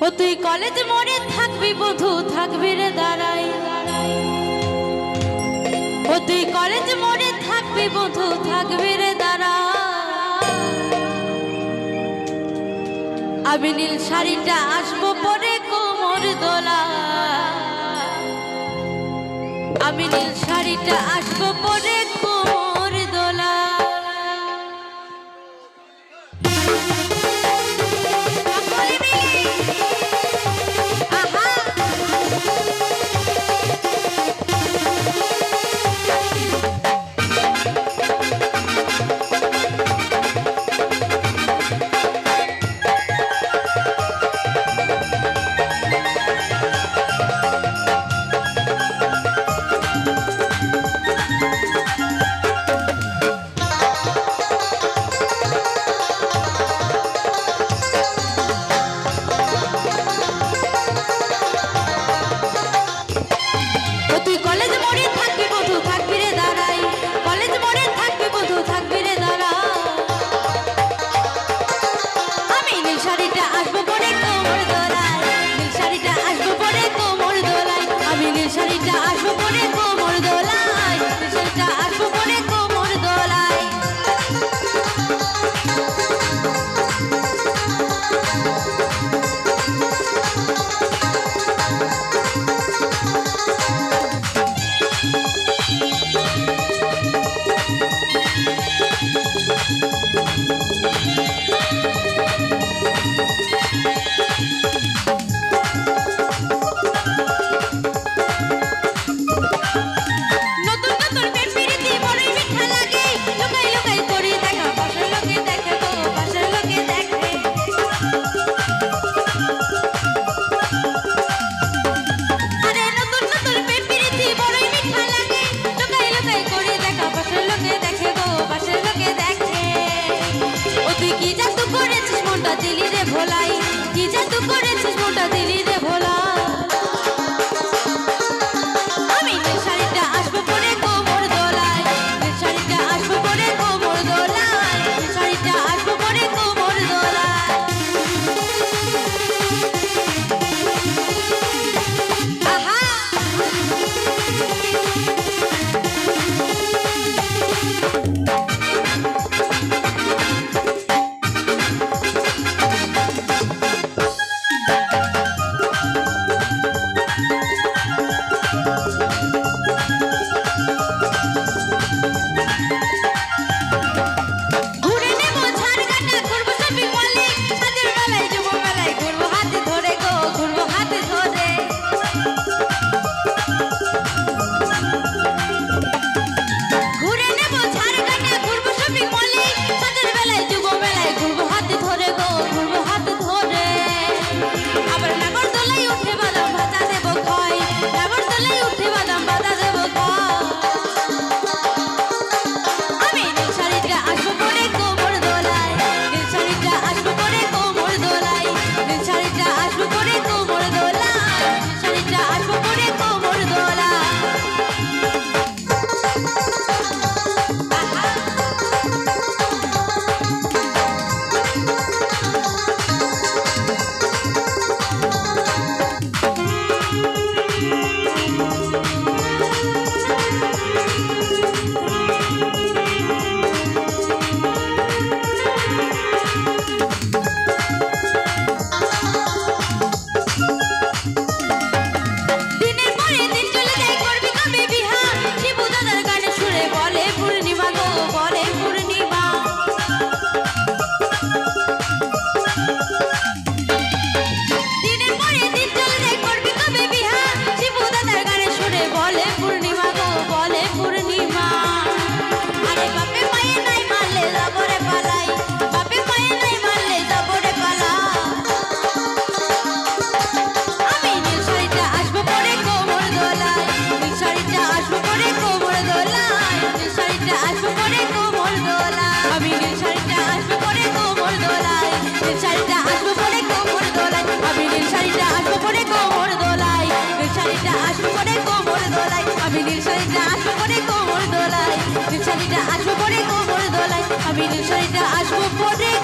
ও তুই কলেজ মোড়ে থাকবি বধু থাকবি রে দাঁড়াই, ও তুই কলেজ মোড়ে থাকবি বধু থাকবি রে দাঁড়াই। আমি নীল শাড়িটা আসবো পরে কোমর দোলা, আমি নীল শাড়িটা আসবো পরে কোমর দোলা। দিলি রে ভোলাই, কি জাদু করেছিস মোটা দিলি রে ভোলা। আমি নীল শাড়িটা আসবো পরে কোমর দোলায়, নীল শাড়িটা আসবো পরে কোমর দোলায়, নীল শাড়িটা আসবো পরে কোমর দোলায়। আহা শাড়িটা আসবো পরে কোমর দোলাই, আমি নীল শাড়িটা আসবো পরে